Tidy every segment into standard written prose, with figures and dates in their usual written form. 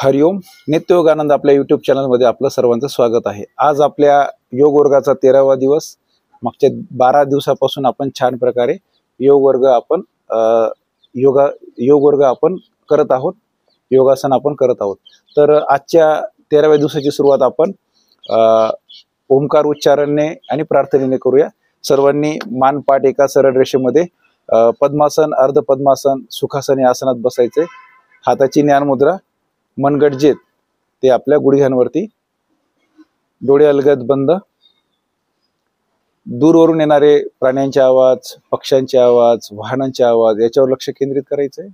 हरिओम. नित्ययोगानंद आपल्या युट्यूब चॅनलमध्ये आपलं सर्वांचं स्वागत आहे. आज आपल्या योग वर्गाचा 13वा दिवस. मागच्या 12 दिवसापासून आपण छान प्रकारे योग वर्ग आपण करत आहोत, योगासन आपण करत आहोत. तर आजच्या 13व्या दिवसाची सुरुवात आपण ओंकार उच्चारणे आणि प्रार्थनेने करूया. सर्वांनी मान पाठ एका सरळ रेषेमध्ये पद्मासन, अर्ध पद्मासन, सुखासन या आसनात बसायचे. हाताची ज्ञान मुद्रा, मनगट जेत ते आपल्या गुडघ्यांवरती, डोळे अलगद बंद. दूरवरून येणारे प्राण्यांचे आवाज, पक्ष्यांचे आवाज, वाहनांचे आवाज याच्यावर लक्ष केंद्रित करायचंय.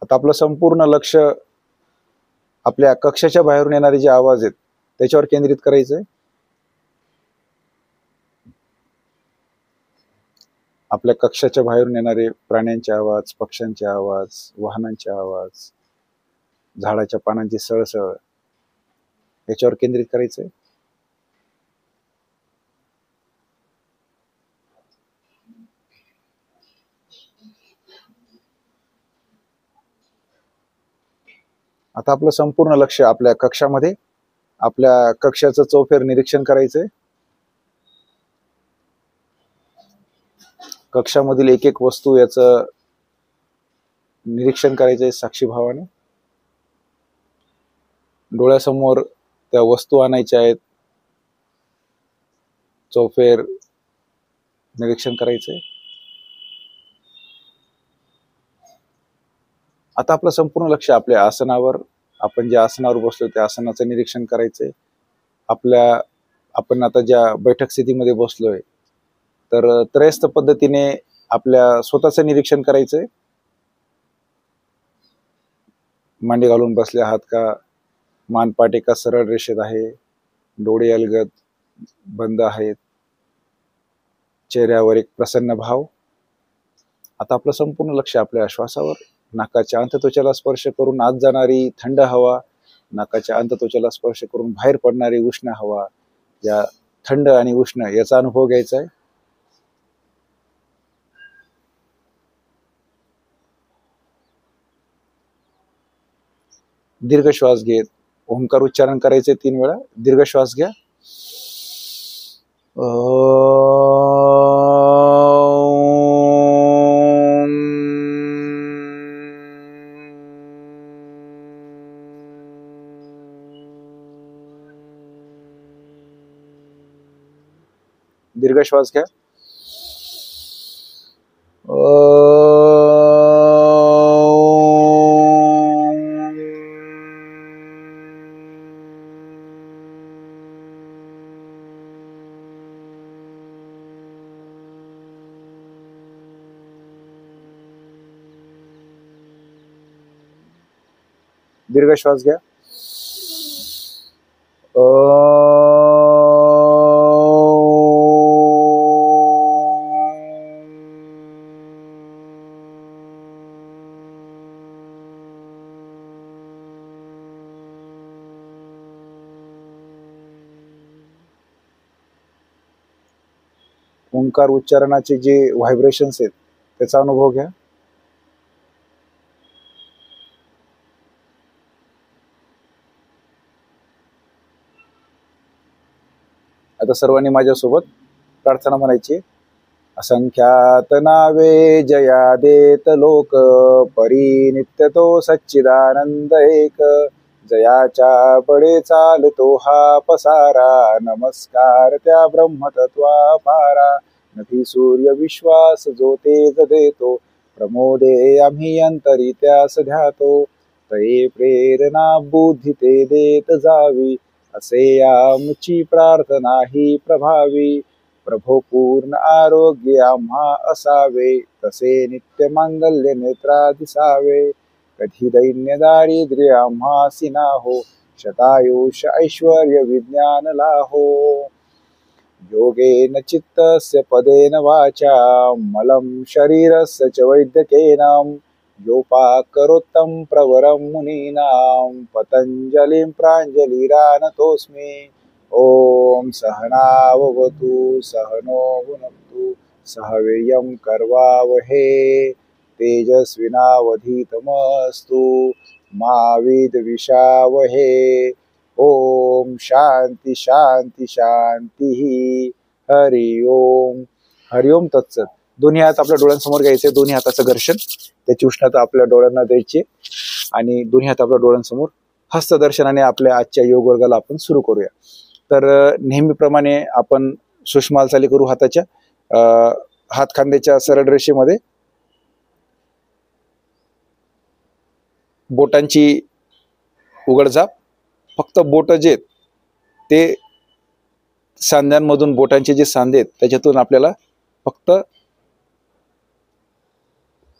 आता आपलं संपूर्ण लक्ष आपल्या कक्षाच्या बाहेरून येणारे जे आवाज आहेत त्याच्यावर केंद्रित करायचंय. आपल्या कक्षाच्या बाहेरून येणारे प्राण्यांचे आवाज, पक्ष्यांचे आवाज, वाहनांचे आवाज, झाडाच्या पानांची सळसळ याच्यावर केंद्रित करायचंय. आता आपलं संपूर्ण लक्ष आपल्या कक्षामध्ये, आपल्या कक्षाचं चौफेर निरीक्षण करायचंय. कक्षामधील एक एक वस्तू याचं निरीक्षण करायचंय साक्षी भावाने. डोळ्यासमोर त्या वस्तू आणायच्या आहेत, चौफेर निरीक्षण करायचंय. आता आपलं संपूर्ण लक्ष आपल्या आसनावर, आपण ज्या आसनावर बसलो त्या आसनाचं निरीक्षण करायचंय. आपण आता ज्या बैठक स्थितीमध्ये बसलोय तर त्रयस्थ पद्धतीने आपल्या स्वतःचं निरीक्षण करायचंय. मांडी घालून बसले आहात का? मानपाट एका सरळ रेषेत आहे, डोळे अलगद बंद आहेत, चेहऱ्यावर एक प्रसन्न भाव. आता आपलं संपूर्ण लक्ष आपल्या श्वासावर, नाकाच्या अंतत्वचाला स्पर्श करून आत जाणारी थंड हवा, नाकाच्या अंतत्वचाला स्पर्श करून बाहेर पडणारी उष्ण हवा, या थंड आणि उष्ण याचा अनुभव घ्यायचा आहे. दीर्घ श्वास घेत ओंकार उच्चारण करायचे 3 वेळा. दीर्घ श्वास घ्या. दीर्घ श्वास घ्या. दीर्घ श्वास घ्या. ओंकार उच्चारणाचे जे व्हायब्रेशन्स आहेत त्याचा अनुभव घ्या. आता सर्वांनी माझ्यासोबत प्रार्थना म्हणायची. असंख्यात नावे जया देत लोक, परी नित्य तो सच्चिदानंद एक. जयाच्या बळे चालतो हा पसारा, नमस्कार त्या ब्रह्मतत्वा पारा. नभी सूर्य विश्वास जो तेज देतो, प्रमोदे आम्ही अंतरी त्यास ध्यातो. तये प्रेरणा बुद्धी ते देत जावी, असे आमची प्रार्थना ही प्रभावी. प्रभो पूर्ण आरोग्य आम्हा असावे, तसे नित्य मांगल्य नेत्रा दिसावे. कधी दैन्य दारिद्र्य आम्हासी नाहो, शतायुष ऐश्वर्य विज्ञान लाहो. योगेन चित्तस्य पदेन वाचा, मलं शरीरस्य च वैद्यकेन. योपाकरोत्तम प्रवरं मुनीनां, पतंजलिं प्राञ्जलिरानतोऽस्मि. ओम सहनाववतु सहनो भुनक्तु, सह वीर्यं कर्वावहे तेजस्विनावधीतमस्तु मा विद्विषावहे। ओम शांती शांती शांती। हरि ओम। हरि ओम तत्सत। दोन्ही हात आपल्या डोळ्यांसमोर घ्यायचे, दोन्ही हाताचं घर्षण, त्याची उष्णता आपल्या डोळ्यांना द्यायची आणि दोन्ही हात आपल्या डोळ्यांसमोर हस्तदर्शनाने आपल्या आजच्या योग वर्गाला आपण सुरू करूया। तर नेहमीप्रमाणे आपण सूक्ष्म हालचाली करू हाताच्या। हात खांद्याच्या सरळ रेषेमध्ये, बोटांची उघडझाप, फक्त बोट जे ते सांध्यांमधून, बोटांचे जे सांधे आहेत त्याच्यातून आपल्याला फक्त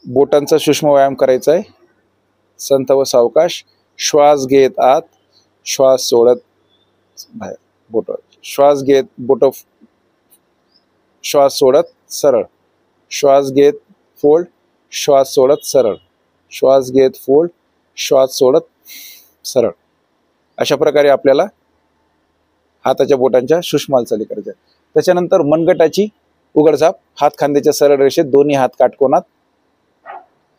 बोटांचा सूक्ष्म व्यायाम करायचा आहे। संथ व सावकाश, श्वास घेत आत, श्वास सोडत बाहेर, बोट श्वास घेत, बोट श्वास सोडत सरळ, श्वास घेत फोल्ड, श्वास सोडत सरळ, श्वास घेत फोल्ड, श्वास सोडत सरळ। अशा प्रकारे आपल्याला हाताच्या बोटांच्या सूक्ष्म हालचाली करायच्या। त्याच्यानंतर मनगटाची उघडझाप, हात खांद्याच्या सरळ रेषेत, दोन्ही हात काटकोनात,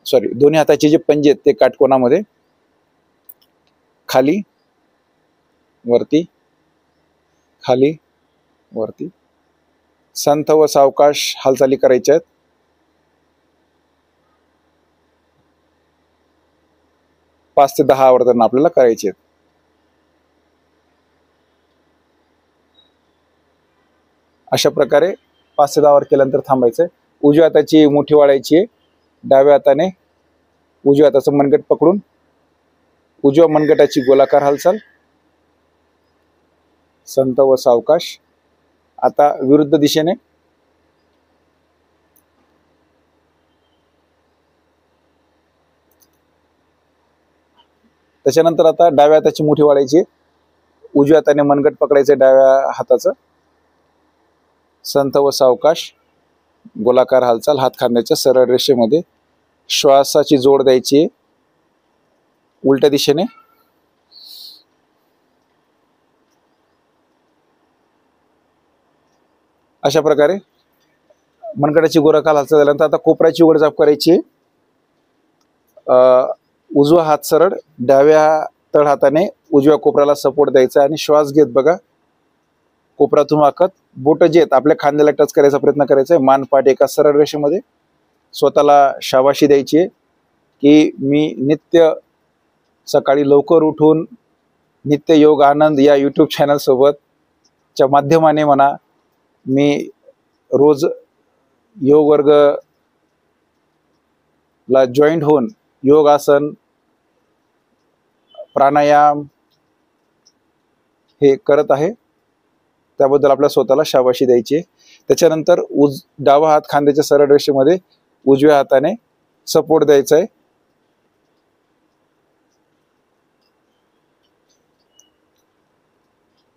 दोन्ही हाताचे जे पंजे आहेत ते काटकोनामध्ये, खाली वरती, खाली वरती। संथ व सावकाश हालचाली करायच्या आहेत। 5 ते 10 आवर्तन आपल्याला करायचे आहेत। अशा प्रकारे 5 ते 10 वर केल्यानंतर थांबायचंय। उजव्या हाताची मुठी वाढायची, डाव्या हाताने उजव्या हाताचं मनगट पकडून उजव्या मनगटाची गोलाकार हालचाल, संथ व सावकाश। आता विरुद्ध दिशेने, त्याच्यानंतर आता डाव्या हाताची मुठी वाढायची, उजव्या हाताने मनगट पकडायचे डाव्या हाताचं, संथ व सावकाश गोलाकार हालचाल, हात खांद्याच्या सरळ रेषेमध्ये, श्वासाची जोड द्यायची उलट्या दिशेने, अशा प्रकारे मनगटाची गोलाकार हालचाल झाल्यानंतर आता कोपऱ्याची उघडझाप करायची। उजवा हात सरळ, डाव्या तळ हाताने उजव्या कोपऱ्याला सपोर्ट द्यायचा आणि श्वास घेत बघा कोपऱ्यातून वाकत, बोट जे आहेत आपल्या खांद्याला टच करायचा प्रयत्न करायचा आहे, मानपाठ एका सरळ रेषेमध्ये। स्वतःला शाबाशी द्यायची आहे की मी नित्य सकाळी लवकर उठून नित्य योग आनंद या यूट्यूब चॅनल सोबतच्या माध्यमाने म्हणा, मी रोज योग वर्ग ला जॉईंट होऊन योगासन, प्राणायाम हे करत आहे, त्याबद्दल आपल्या स्वतःला शाबाशी द्यायची। त्याच्यानंतर डावा हात खांद्याच्या सरळ रेषेमध्ये, उजव्या हाताने सपोर्ट द्यायचा आहे।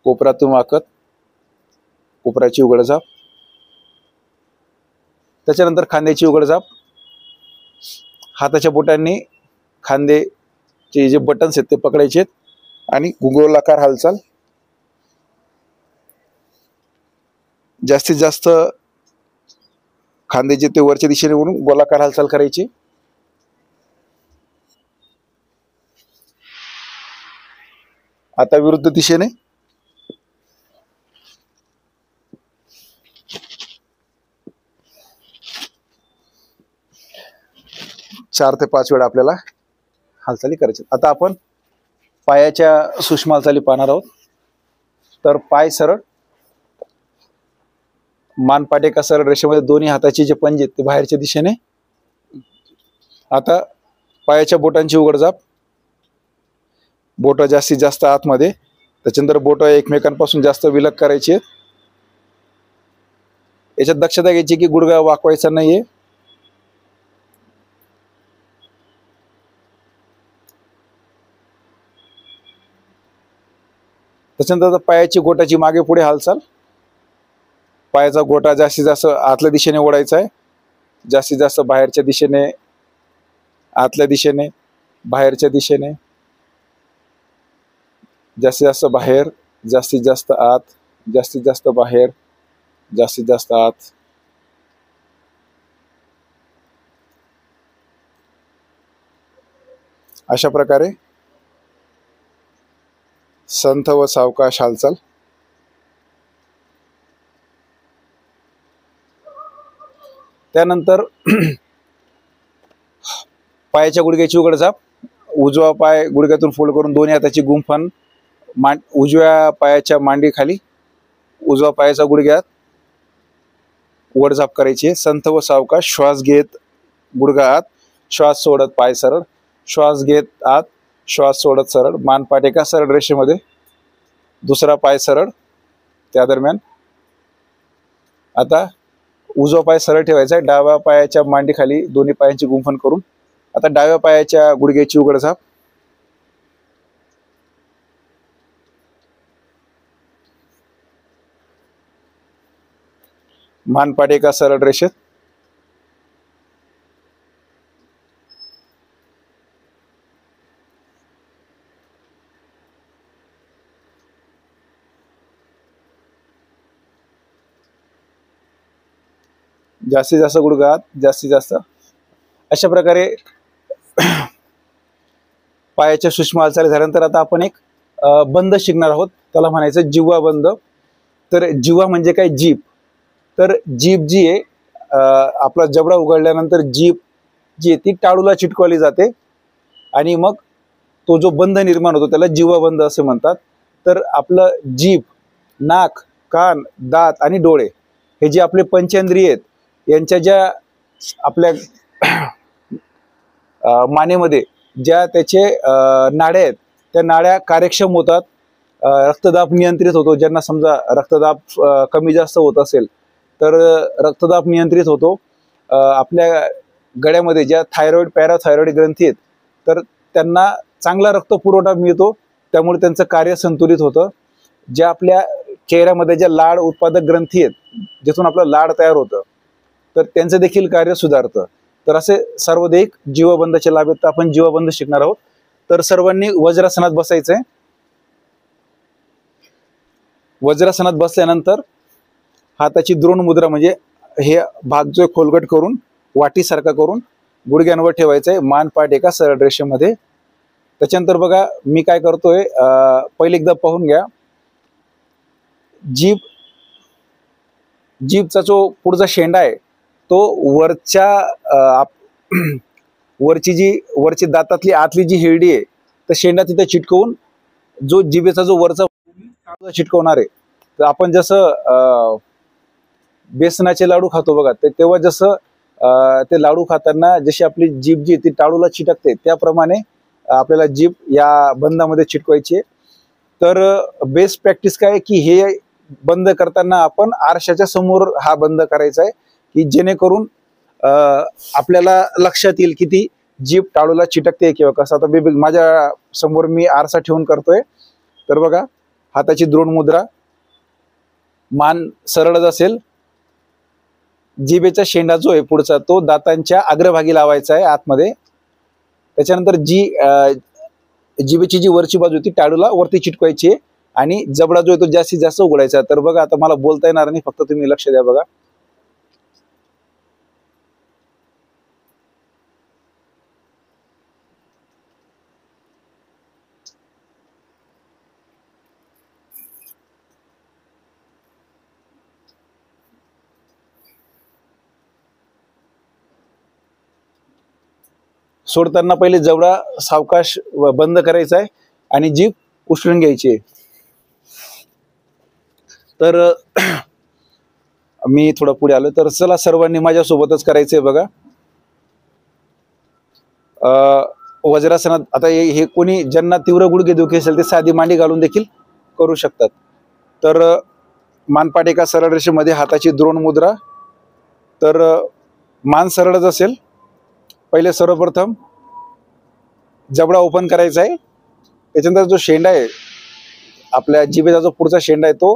कोपऱ्यातून वाकत कोपऱ्याची उघडझाप, त्याच्यानंतर खांद्याची उघडझाप, हाताच्या बोटांनी खांद्याचे जे बटन्स आहेत ते पकडायचे आणि गोलाकार हालचाल, जास्तीत जास्त खांद्याचे ते वरच्या दिशेने वळून गोलाकार हालचाल करायची। आता विरुद्ध दिशेने, चार ते 5 वेळा आपल्याला हालचाली करायची। आता आपण पायाच्या सूक्ष्म हालचाली पाहणार आहोत। तर पाय सरळ, मानपाठ एका सरळ रेषेमध्ये, दोन्ही हाताचे जे पंजे आहेत ते बाहेरच्या दिशेने। आता पायाच्या बोटांची उघडझाप, बोट जास्तीत जास्त आतमध्ये, त्याच्यानंतर बोट एकमेकांपासून जास्त विलग करायची आहेत। याच्यात दक्षता घ्यायची की गुडघा वाकवायचा नाहीये। त्याच्यानंतर पायाची गोटाची मागे पुढे हालचाल, पायाचा गोटा जास्तीत जास्त आतल्या दिशेने ओढायचा आहे, जास्तीत जास्त बाहेरच्या दिशेने, आतल्या दिशेने, बाहेरच्या दिशेने, जास्तीत जास्त बाहेर, जास्तीत जास्त आत, जास्तीत जास्त बाहेर, जास्तीत जास्त आत। अशा प्रकारे संथ व सावकाश हालचाल. त्यानंतर पायाच्या गुडघ्याची उघडझाप. उजवा पाय गुडघ्यातून फोल्ड करून दोन्ही हाताची गुंफण उजव्या पायाच्या मांडीखाली, उजवा पायाचा गुडघ्यात उघडझाप करायची. संथ व सावकाश. श्वास घेत गुडघा आत, श्वास सोडत पाय सरळ, श्वास घेत आत, श्वास सोडत सरळ. मानपाट एका सरळ रेषेमध्ये, दुसरा पाय सरळ. त्या दरम्यान आता उजवा पाय सरळ ठेवायचा आहे. डाव्या पायाच्या मांडीखाली दोन्ही पायांची गुंफण करून आता डाव्या पायाच्या गुडघ्याची उघडझाप. मानपाट एका सरळ रेषेत. जास्तीत जास्त गुडघा आत, जास्तीत जास्त. अशा प्रकारे पायाच्या सूक्ष्म हालचाली झाल्यानंतर आता आपण एक बंद शिकणार आहोत. त्याला म्हणायचं जिव्हा बंद. तर जिव्हा म्हणजे काय? जीभ. तर जीभ जी आहे, आपला जबडा उघडल्यानंतर जीभ जी आहे ती टाळूला चिटकवली जाते आणि मग तो जो बंद निर्माण होतो त्याला जिव्हा बंद असे म्हणतात. तर आपलं जीभ, नाक, कान, दात आणि डोळे हे जे आपले पंचेंद्रिय आहेत, यांच्या ज्या आपल्या मानेमध्ये ज्या त्याचे नाड्या आहेत, त्या नाड्या कार्यक्षम होतात. रक्तदाब नियंत्रित होतो. ज्यांना समजा रक्तदाब कमी जास्त होत असेल तर रक्तदाब नियंत्रित होतो. आपल्या गळ्यामध्ये ज्या थायरॉइड, पॅराथायरॉइड ग्रंथी आहेत तर त्यांना चांगला रक्तपुरवठा मिळतो, त्यामुळे त्यांचं कार्य संतुलित होतं. ज्या आपल्या चेहऱ्यामध्ये ज्या लाळ उत्पादक ग्रंथी आहेत, जिथून आपलं लाळ तयार होतं, तर त्यांचं देखील कार्य सुधारतं. तर असे सर्वदेहिक जीवबंदाचे लाभ आहेत. आपण जीवबंद शिकणार आहोत. तर सर्वांनी वज्रासनात बसायचंय. वज्रासनात बसल्यानंतर हाताची द्रोण मुद्रा म्हणजे हे भाग जो खोलगट करून वाटीसारखा करून गुडघ्यांवर ठेवायचा आहे. मान पाठ एका सरळ रेषेमध्ये. त्याच्यानंतर बघा मी काय करतोय, पहिले एकदा पाहून घ्या. जीभचा जो पुढचा शेंडा आहे तो वरची दातातली आतली जी हिरडी आहे तर शेंडा तिथे चिटकवून जो जिभेचा जो वरचा चिटकवणार आहे. तर आपण जसं बेसनाचे लाडू खातो बघा, तेव्हा जसं ते लाडू खाताना जशी आपली जीभ जी ती टाळूला चिटकते, त्याप्रमाणे आपल्याला जीभ या बंदामध्ये चिटकवायची आहे. तर बेस्ट प्रॅक्टिस काय की हे बंद करताना आपण आरशाच्या समोर हा बंद करायचा आहे, की जेणेकरून आपल्याला लक्षात येईल की ती जीभ टाळूला चिटकते किंवा कसं. आता माझ्या समोर मी आरसा ठेवून करतोय. तर बघा हाताची द्रोण मुद्रा, मान सरळच असेल. जिभेचा शेंडा जो आहे पुढचा तो दातांच्या अग्रभागी लावायचा आहे आतमध्ये. त्याच्यानंतर जिभेची जी वरची बाजू ती टाळूला वरती चिटकवायची आहे आणि जबडा जो आहे तो जास्तीत जास्त उघडायचा. तर बघा आता मला बोलता येणार नाही, फक्त तुम्ही लक्ष द्या. बघा सोडताना पहिले जबडा सावकाश बंद करायचा आहे आणि जीभ उचलून घ्यायची आहे. तर मी थोडा पुढे आलो. तर चला सर्वांनी माझ्यासोबतच करायचंय. बघा वज्रासनात आता हे कोणी ज्यांना तीव्र गुडघेदुखी असेल ते साधी मांडी घालून देखील करू शकतात. तर मानपाट एका सरळ रेषेमध्ये, हाताची द्रोण मुद्रा. तर मान सरळच असेल. पहिले सर्वप्रथम जबडा ओपन करायचा आहे. त्याच्यानंतर जो शेंडा आहे आपल्या जिभेचा जो पुढचा शेंडा आहे तो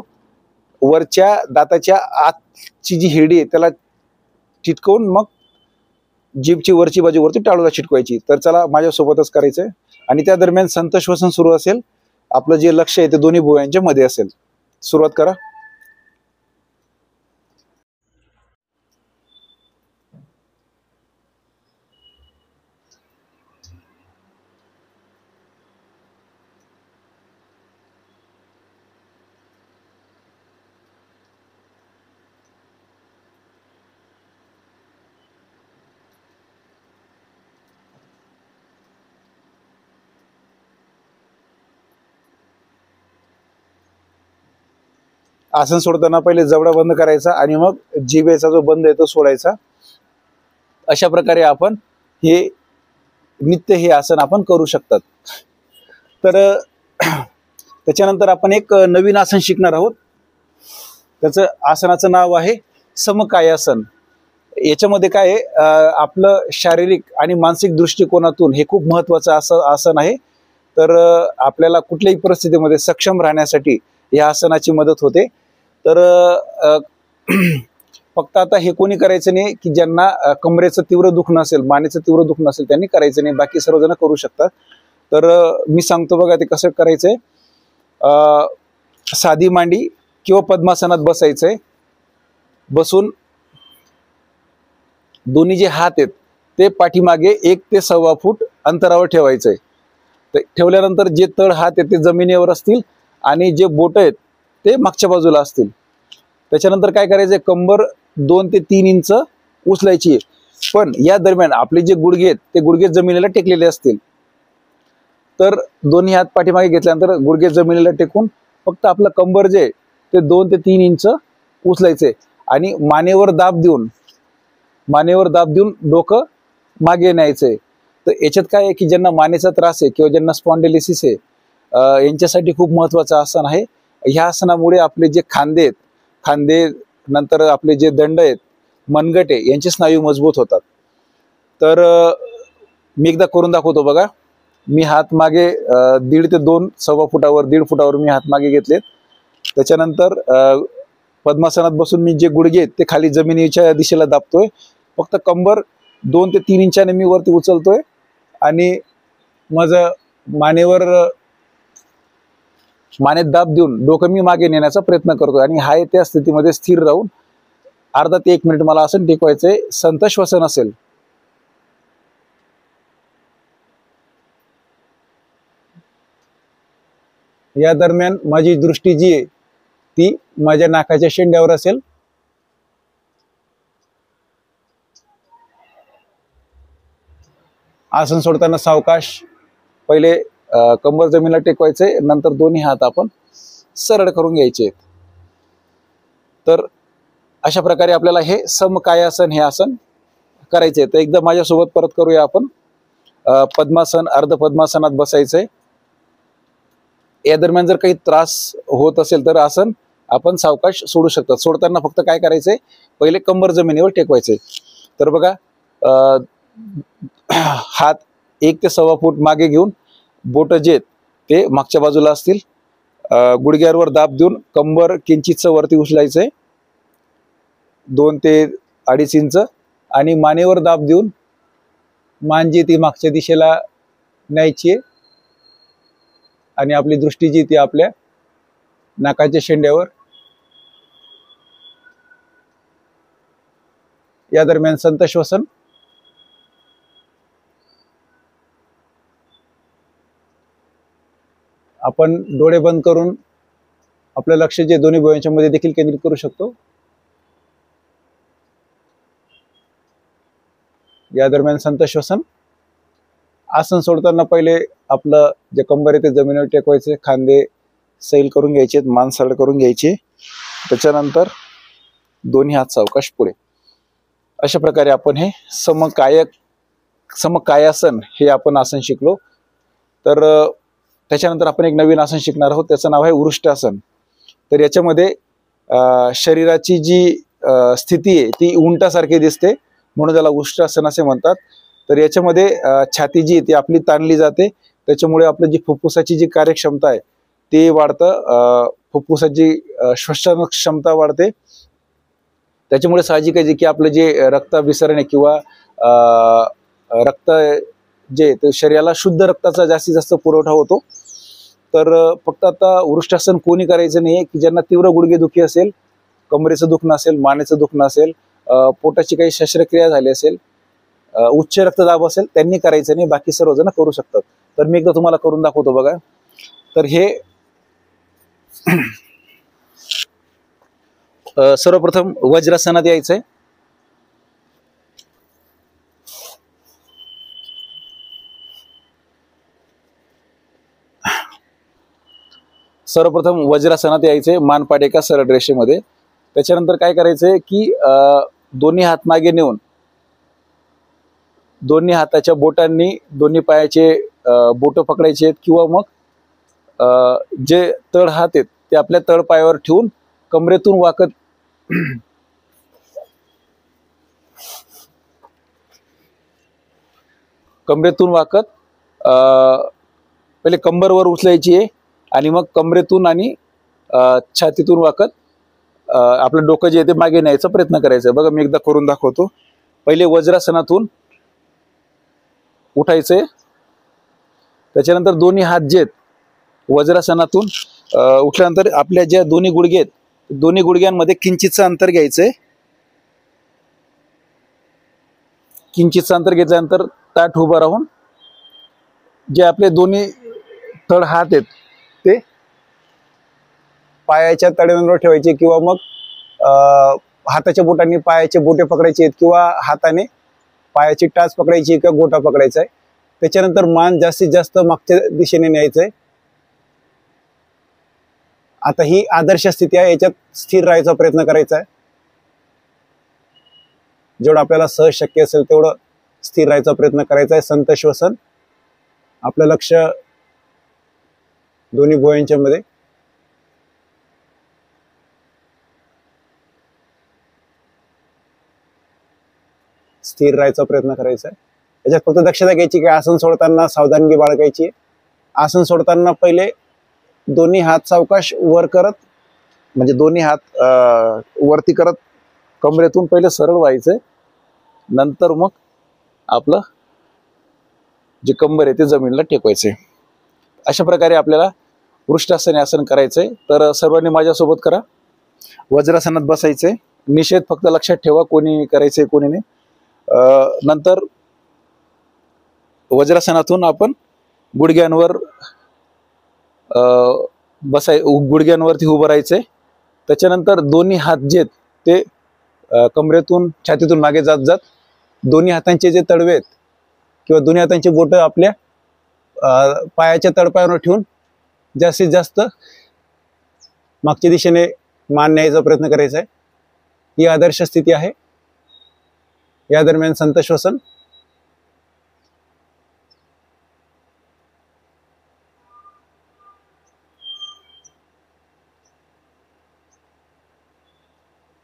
वरच्या दाताच्या आतची जी हिरडी आहे त्याला चिटकवून मग जीभची वरची बाजू वरती टाळूला चिटकवायची. तर चला माझ्यासोबतच करायचंय. आणि त्या दरम्यान संथ श्वसन सुरू असेल. आपलं जे लक्ष आहे ते दोन्ही भुवयांच्या मध्ये असेल. सुरुवात करा. आसन सोडताना पहिले जबडा बंद करायचा आणि मग जिभेचा जो बंद आहे तो सोडायचा. अशा प्रकारे आपण हे नित्य हे आसन आपण करू शकतात. तर त्याच्यानंतर आपण एक नवीन आसन शिकणार आहोत. त्याचं आसनाचं नाव आहे समकायासन. याच्यामध्ये काय आहे, आपलं शारीरिक आणि मानसिक दृष्टिकोनातून हे खूप महत्वाचं असं आसन आहे. तर आपल्याला कुठल्याही परिस्थितीमध्ये सक्षम राहण्यासाठी या आसनाची मदत होते. तर फक्त आता हे कोणी करायचं नाही की ज्यांना कमरेचं तीव्र दुख नसेल, मानेचं तीव्र दुख नसेल त्यांनी करायचं नाही, बाकी सर्वजण करू शकतात. तर मी सांगतो बघा ते कसं करायचंय. साधी मांडी किंवा पद्मासनात बसायचंय. बसून दोन्ही जे हात आहेत ते पाठीमागे 1 ते 1.25 फूट अंतरावर ठेवायचंय. ठेवल्यानंतर जे तळ हात आहेत ते जमिनीवर असतील आणि जे बोट आहेत ते मागच्या बाजूला असतील. त्याच्यानंतर काय करायचंय, कंबर 2 ते 3 इंच उचलायची. पण या दरम्यान आपले जे गुडघे आहेत ते गुडघे जमिनीला टेकलेले असतील. तर दोन्ही हात पाठीमागे घेतल्यानंतर गुडघे जमिनीला टेकून फक्त आपलं कंबर जे ते 2 ते 3 इंच उचलायचे आणि मानेवर दाब देऊन डोकं मागे न्यायचंय. तर याच्यात काय आहे की ज्यांना मानेचा त्रास आहे किंवा ज्यांना स्पॉन्डिलिसिस आहे, यांच्यासाठी खूप महत्वाचं आसन आहे. ह्या आसनामुळे आपले जे खांदे नंतर आपले जे दंड आहेत, मनगट आहे, यांचे स्नायू मजबूत होतात. तर मी एकदा करून दाखवतो बघा. मी हात मागे 1.5 ते 2 1.25 फुटावर 1.5 फुटावर मी हात मागे घेतलेत. त्याच्यानंतर पद्मासनात बसून मी जे गुडघे आहेत ते खाली जमिनीच्या दिशेला दाबतोय. फक्त कंबर 2 ते 3 इंचाने मी वरती उचलतोय आणि माझं मानेत दाब देऊन डोकं मी मागे नेण्याचा प्रयत्न करतोय आणि हाय त्या स्थितीमध्ये स्थिर राहून अर्धा ते 1 मिनिट मला आसन टिकवायचंय. संत श्वसन असेल. या दरम्यान माझी दृष्टी जी आहे ती माझ्या नाकाच्या शेंड्यावर असेल. आसन सोडताना सावकाश पहिले कंबर जमिनीला टेकवायचे, नंतर दोन्ही हात आपण सरळ करून घ्यायचे. तर अशा प्रकारे आपल्याला हे समकायासन हे आसन करायचे. तर एकदा माझ्यासोबत परत करूया आपण. पद्मासन, अर्ध पद्मासनात बसायचंय. या दरम्यान जर काही त्रास होत असेल तर आसन आपण सावकाश सोडू शकतात. सोडताना फक्त काय करायचंय, पहिले कंबर जमिनीवर टेकवायचंय. तर बघा, हात 1 ते 1.25 फूट मागे घेऊन बोट जे आहेत ते मागच्या बाजूला असतील. गुडघ्यावर दाब देऊन कंबर किंचितच वरती उचलायचंय 2 ते 2.5 इंच आणि मानेवर दाब देऊन मान जी ती मागच्या दिशेला न्यायची आणि आपली दृष्टी जी ती आपल्या नाकाच्या शेंड्यावर. या दरम्यान संत श्वसन. आपण डोळे बंद करून आपलं लक्ष जे दोन्ही भुवयांच्या मध्ये देखील केंद्रित करू शकतो. या दरम्यान संत श्वसन. आसन सोडताना पहिले आपलं जे कंबर आहे ते जमिनीवर टेकवायचे, खांदे सैल करून घ्यायचे, मान सरळ करून घ्यायची. त्याच्यानंतर दोन्ही हात सावकाश पुढे. अशा प्रकारे आपण हे समकायासन हे आपण आसन शिकलो. तर त्याच्यानंतर आपण एक नवीन आसन शिकणार आहोत. त्याचं नाव आहे उरुष्टासन. तर याच्यामध्ये शरीराची जी स्थिती आहे ती उंटासारखी दिसते, म्हणून त्याला उरुष्टासन असे म्हणतात. तर याच्यामध्ये छाती जी ती आपली ताणली जाते. त्याच्यामुळे आपली जी फुफ्फुसाची जी कार्यक्षमता आहे ती वाढतं. फुफ्फुसाची श्वसन क्षमता वाढते. त्याच्यामुळे साहजिक आहे की आपलं जे रक्ताभिसरण आहे किंवा रक्त जे ते शरीराला शुद्ध रक्ताचा जास्तीत जास्त पुरवठा होतो. तर फक्त आता उरुष्टासन कोणी करायचं नाही की ज्यांना तीव्र गुडघेदुखी असेल, कमरेचं दुखणं असेल, मानेचं दुखणं असेल, पोटाची काही शस्त्रक्रिया झाली असेल, उच्च रक्तदाब असेल, त्यांनी करायचं नाही, बाकी सर्वजण करू शकतात. तर मी एकदा तुम्हाला करून दाखवतो बघा. तर हे सर्वप्रथम वज्रासनात यायचंय. सर्वप्रथम वज्रासनात यायचे, मानपाट एका सरळ रेषेमध्ये. त्याच्यानंतर काय करायचंय की दोन्ही हात मागे नेऊन दोन्ही हाताच्या बोटांनी दोन्ही पायाचे बोट पकडायचे आहेत, किंवा मग जे तळ हात आहेत ते आपल्या तळ पायावर ठेवून कमरेतून वाकत पहिले कंबरवर उचलायची आहे आणि मग कमरेतून आणि छातीतून वाकत आपलं डोकं जे आहे ते मागे न्यायचा प्रयत्न करायचा आहे. बघा मी एकदा करून दाखवतो. पहिले वज्रासनातून उठायचंय, त्याच्यानंतर दोन्ही हात जे आहेत वज्रासनातून उठल्यानंतर आपल्या ज्या दोन्ही गुडघे आहेत, दोन्ही गुडघ्यांमध्ये किंचितचं अंतर घ्यायचंय. किंचितचं अंतर घेतल्यानंतर ताठ उभं राहून जे आपले दोन्ही तळ हात आहेत ते पायाच्या तळव्यांवर ठेवायचे, किंवा मग हाताच्या बोटांनी पायाचे बोटे पकडायचे आहेत, किंवा हाताने पायाची टाच पकडायची किंवा गोटा पकडायचा आहे. त्याच्यानंतर मान जास्तीत जास्त मागच्या दिशेने न्यायचंय. आता ही आदर्श स्थिती आहे, याच्यात स्थिर राहायचा प्रयत्न करायचा आहे. जेवढं आपल्याला सहज शक्य असेल तेवढं स्थिर राहायचा प्रयत्न करायचा आहे. संत श्वसन. आपलं लक्ष दोन्ही भुवयांच्या मध्ये. स्थिर राहायचा प्रयत्न करायचा आहे. याच्यात फक्त दक्षता घ्यायची की आसन सोडताना सावधानगी बाळगायची. आसन सोडताना पहिले दोन्ही हात सावकाश वर करत, म्हणजे दोन्ही हात वरती करत कमरेतून पहिले सरळ व्हायचंय. नंतर मग आपलं जे कंबर आहे ते जमिनीला टेकवायचे. अशा प्रकारे आपल्याला वृष्टासन आसन करायचंय. तर सर्वांनी माझ्यासोबत करा. वज्रासनात बसायचंय. निषेध फक्त लक्षात ठेवा, कोणी करायचंय कोणी नाही. नंतर वज्रासनातून आपण गुडघ्यांवर गुडघ्यांवरती उभं राहायचंय. त्याच्यानंतर दोन्ही हात जे ते कमरेतून छातीतून मागे जात जात दोन्ही हातांचे जे तळवे आहेत किंवा दोन्ही हातांची बोटं आपल्या पायाच्या तळपायावर ठेवून जास्तीत जास्त मागच्या दिशेने मान न्यायचा प्रयत्न करायचा आहे. ही आदर्श स्थिती आहे. या दरम्यान संत श्वसन.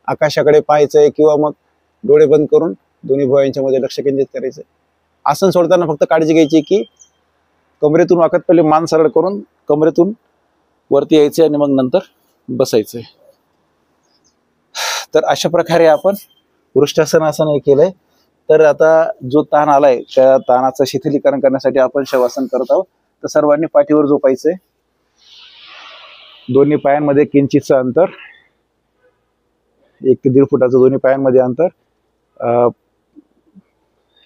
आकाशाकडे पाहायचंय किंवा मग डोळे बंद करून दोन्ही भुवयांच्या मध्ये लक्ष केंद्रित करायचंय. आसन सोडताना फक्त काळजी घ्यायची की कमरेतून वाकत पहिले मान सरळ करून कमरेतून वरती यायचे आणि मग नंतर बसायचंय. तर अशा प्रकारे आपण वृष्टासन आसन हे केलंय. तर आता जो ताण आलाय त्या ताणाचं शिथिलीकरण करण्यासाठी आपण शवासन करत आहोत. तर सर्वांनी पाठीवर झोपायचंय. दोन्ही पायांमध्ये किंचितचं अंतर, 1 ते 1.5 फुटाचं दोन्ही पायांमध्ये अंतर.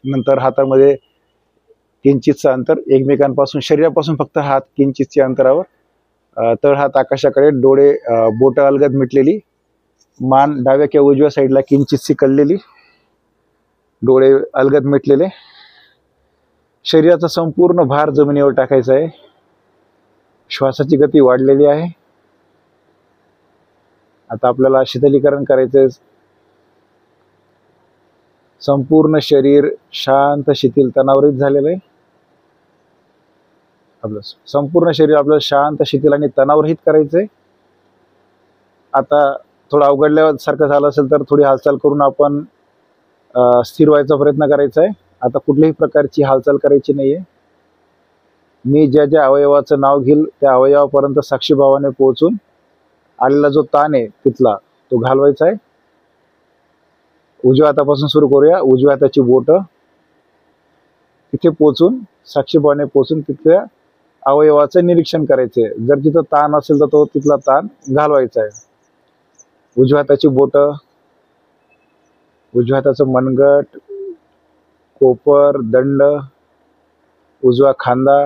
नंतर हातामध्ये किंचितचं अंतर एकमेकांपासून, शरीरापासून फक्त हात किंचितच्या अंतरावर. तळ हात आकाशाकडे, डोळे बोट अलगद मिटलेली, मान डाव्या किंवा उजव्या साईडला किंचितशी कललेली, डोळे अलगद मिटलेले. शरीराचा संपूर्ण भार जमिनीवर टाकायचा आहे. श्वासाची गती वाढलेली आहे. आता आपल्याला शीतलीकरण करायचंय. संपूर्ण शरीर शांत शिथिल तणावरहित झालेलं आहे. आपलं संपूर्ण शरीर आपल्याला शांत शिथिल आणि तणावरहित करायचंय. आता थोडं अवघडल्यासारखं झालं असेल तर थोडी हालचाल करून आपण स्थिर व्हायचा प्रयत्न करायचा आहे. आता कुठल्याही प्रकारची हालचाल करायची नाहीये. मी ज्या ज्या अवयवाचं नाव घेईल त्या अवयवापर्यंत साक्षीभावाने पोहोचून आलेला जो ताण आहे तिथला तो घालवायचा आहे. उजव्या हातापासून सुरू करूया. उजव्या हाताची बोट तिथे पोहोचून, साक्षीभावाने पोहोचून तिथल्या अवयवाचं निरीक्षण करायचंय. जर तिथं ताण असेल तर तो तिथला ताण घालवायचा आहे. उजव्या हाताची बोट, उजव्या हाताचं मनगट, कोपर, दंड, उजवा खांदा,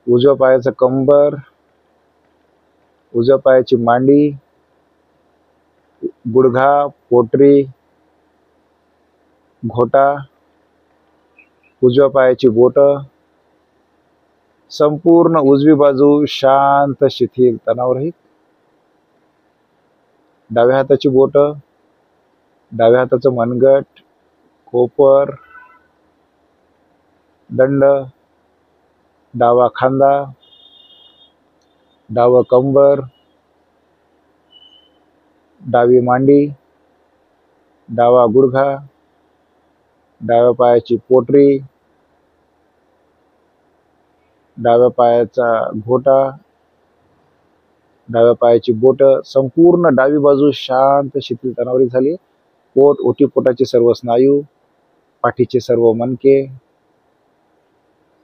उजव्या पायाचं कंबर, उजव्या पायाची मांडी, गुडघा, पोटरी, घोटा, उजव्या पायाची बोट, संपूर्ण उजवी बाजू शांत शिथिल तणावरहित. डाव्या हाताची बोट, डाव्या हाताचं मनगट, कोपर, दंड, डावा खांदा, डावं कंबर, डावी मांडी, डावा गुडघा, डाव्या पायाची पोटरी, डाव्या पायाचा घोटा, डाव्या पायाची बोट. संपूर्ण डावी बाजू शांत शिथिल तणावरीत झाली. पोट, ओटीपोटाचे सर्व स्नायू, पाठीचे सर्व मणके,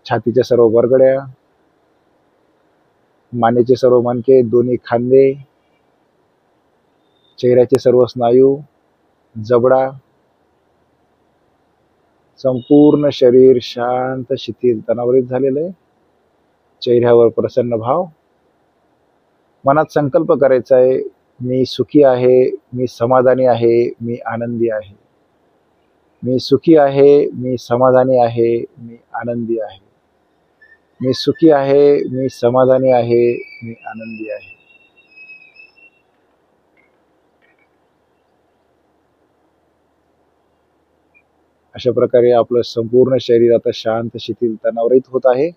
छातीच्या सर्व बरगड्या, मानेचे सर्व मणके, दोन्ही खांदे, चेहऱ्याचे सर्व स्नायू, जबडा, संपूर्ण शरीर शांत शिथिल तणावरीत झालेलं आहे. चेहऱ्यावर प्रसन्न भाव. मनात संकल्प करायचा आहे, मी सुखी आहे, मी समाधानी आहे, मी आनंदी आहे. मी सुखी आहे, मी समाधानी आहे, मी आनंदी आहे. मी सुखी आहे, मी समाधानी आहे, मी आनंदी आहे. अशा प्रकारे आपलं संपूर्ण शरीर आता शांत शिथिल तणावरहित होत आहे.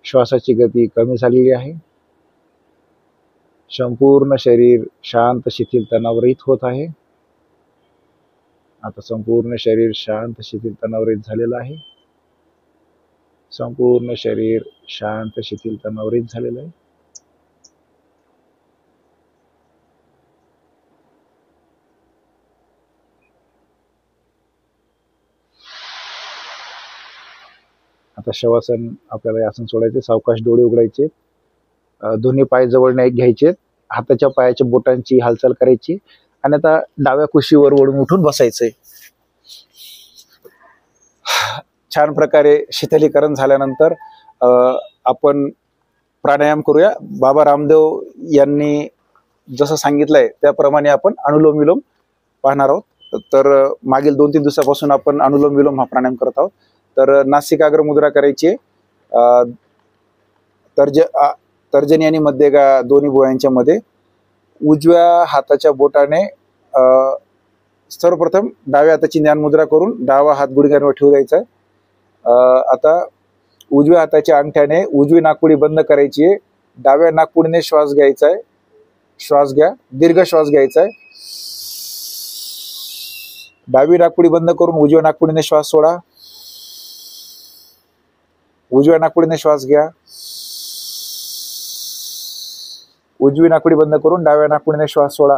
श्वासाची गती कमी झालेली आहे. संपूर्ण शरीर शांत शिथिल तणावरहित होत आहे. आता संपूर्ण शरीर शांत शिथिल तणावरहित झालेलं आहे. संपूर्ण शरीर शांत शिथिल तणावरहित झालेलं आहे. आता शवासन आपल्याला हे आसन सोडायचे. सावकाश डोळे उघडायचे. दोन्ही पाय जवळ नाही घ्यायचे. हाताच्या पायाच्या बोटांची हालचाल करायची आणि आता डाव्या कुशीवर वळून उठून बसायचंय. छान प्रकारे शीतलीकरण झाल्यानंतर आपण प्राणायाम करूया. बाबा रामदेव यांनी जसं सांगितलंय त्याप्रमाणे आपण अनुलोम विलोम पाहणार आहोत. तर मागील 2-3 दिवसापासून आपण अनुलोम विलोम हा प्राणायाम करत आहोत. तर नासिकाग्र मुद्रा करायची. तर्जनी आणि मध्यगा दोन्ही भुवयांच्या मध्ये उजव्या हाताच्या बोटाने सर्वप्रथम डाव्या हाताची ज्ञान मुद्रा करून डावा हात गुडघ्यांवर ठेवू द्यायचा आहे. आता उजव्या हाताच्या अंगठ्याने उजवी नाकपुडी बंद करायची आहे. डाव्या नाकपुडीने श्वास घ्यायचा आहे. श्वास घ्या, दीर्घ श्वास घ्यायचा आहे. डावी नाकपुडी बंद करून उजव्या नाकपुडीने श्वास सोडा. उजव्या नाकपुडीने श्वास घ्या. उजवी नाकपुडी बंद करून डाव्या नाकपुडीने श्वास सोडा.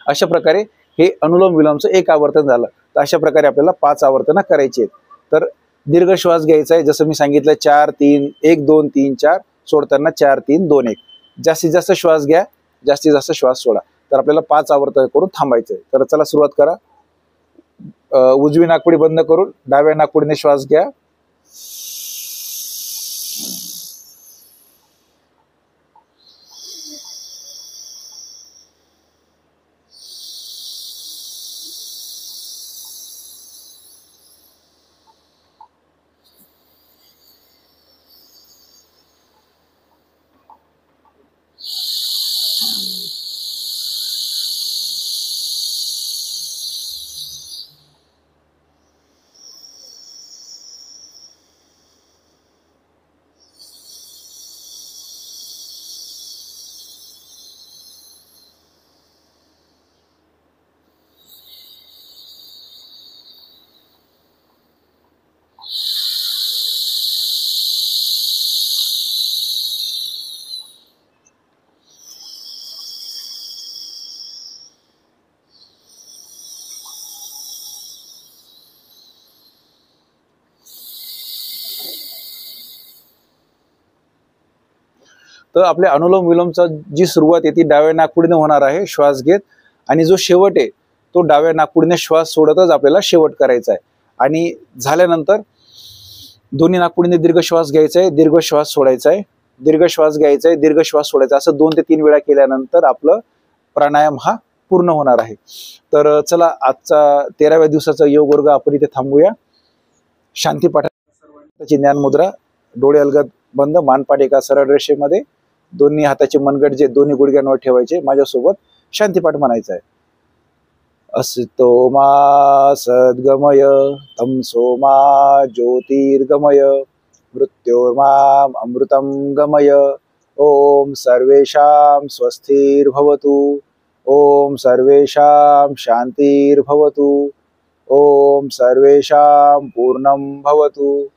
अशा प्रकारे हे अनुलोम विलोमचं एक आवर्तन झालं. तर अशा प्रकारे आपल्याला 5 आवर्तन करायची आहेत. तर दीर्घ श्वास घ्यायचा आहे. जसं मी सांगितलं 4-3 1 2 3 4 सोडताना 4-3 2 1. जास्तीत जास्त श्वास घ्या, जास्तीत जास्त श्वास सोडा. तर आपल्याला 5 आवर्तन करून थांबायचं आहे. तर चला सुरुवात करा. उजवी नाकपुडी बंद करून डाव्या नाकपुडीने श्वास घ्या. तर आपल्या अनुलोम विलोमचा जी सुरुवात आहे ती डाव्या नाकपुडीने होणार आहे श्वास घेत, आणि जो शेवट आहे तो डाव्या नाकपुडीने श्वास सोडतच आपल्याला शेवट करायचा आहे. आणि झाल्यानंतर दोन्ही नाकपुडीने दीर्घ श्वास घ्यायचा आहे, दीर्घ श्वास सोडायचा आहे, दीर्घ श्वास घ्यायचा आहे, दीर्घ श्वास सोडायचा. असं 2 ते 3 वेळा केल्यानंतर आपलं प्राणायाम हा पूर्ण होणार आहे. तर चला आजचा 13व्या दिवसाचा योग वर्ग आपण इथे थांबूया. शांतीपाठाची ज्ञान मुद्रा, डोळे अलगद बंद, मानपाठ एका सरळ रेषेमध्ये, दोन्ही हाताचे मनगट जे दोन्ही गुडघ्यांवर ठेवायचे, माझ्यासोबत शांतीपाठ म्हणायचा आहे. असतो मा सद्गमय तमसो मा ज्योतिर्गमय मृत्योर्माम अमृतं गमय. ओम सर्वेषां स्वस्तिर्भवतु. ओम सर्वेषां शांतिर्भवतु. ओम सर्वेषां पूर्णं भवतु.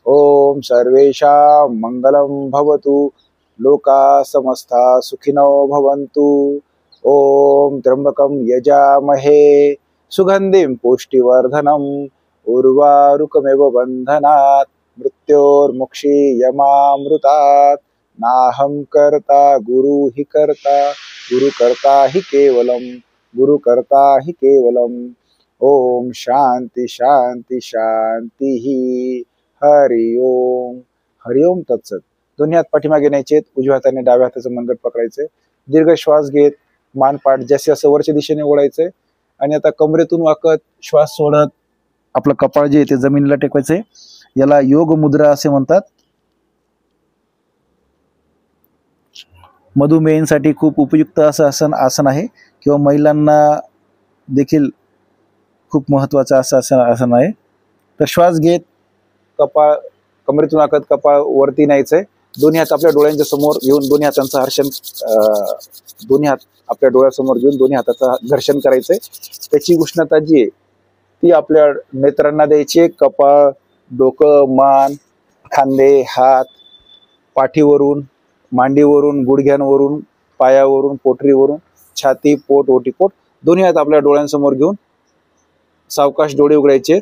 ओम सर्वेषां मंगलं भवतु. लोका समस्ता सुखिनो भवन्तु. ओम त्र्यंबकं यजामहे सुगंधिं पुष्टिवर्धनम् उर्वारुकमेव बन्धनात् मृत्योर्मुक्षीयमामृतात्. नाहं कर्ता गुरु हि कर्ता, गुरु कर्ता हि केवलम, गुरु कर्ता हि केवलम. ओम शांती शांती शांती ही. हरि ओम. हरि ओम तत्सत. दोन्ही हात पाठीमागे न्यायचे, उजव्या हाताने डाव्या हाताचं मनगट पकडायचे, दीर्घ श्वास घेत मानपाठ जास्तीत जास्त वरच्या दिशेने ओढायचे आणि आता कमरेतून वाकत श्वास सोडत आपलं कपाळ जे ते जमिनीला टेकवायचे. याला योग मुद्रा असे म्हणतात. मधुमेहींसाठी खूप उपयुक्त असं आसन आहे किंवा महिलांना देखील खूप महत्वाचं असं आसन आहे. तर श्वास घेत कपाळ कमरेतून वाकत कपाळ वरती न्यायचंय. दोन्ही हात आपल्या डोळ्यांच्या समोर घेऊन दोन्ही हातांचं हर्षण, दोन्ही हात आपल्या डोळ्यासमोर घेऊन दोन्ही हाताचं घर्षण करायचंय. त्याची उष्णता जी आहे ती आपल्या नेत्रांना द्यायची. कपाळ, डोकं, मान, खांदे, हात, पाठीवरून, मांडीवरून, गुडघ्यांवरून, पायावरून, पोटरीवरून, छाती, पोट, ओटीपोट दोन्ही हात आपल्या डोळ्यांसमोर घेऊन सावकाश डोळे उघडायचे,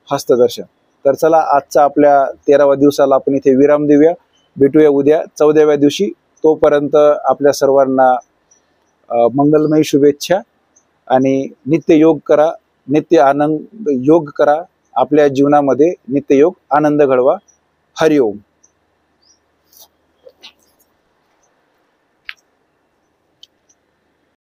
हस्तदर्शन. तर चला आजचा आपल्या 13व्या दिवसाला आपण इथे विराम देऊया. भेटूया उद्या 14व्या दिवशी. तोपर्यंत आपल्या सर्वांना मंगलमय शुभेच्छा आणि नित्य योग करा, नित्य आनंद योग करा. आपल्या जीवनामध्ये नित्य योग आनंद घडवा. हरि ओम.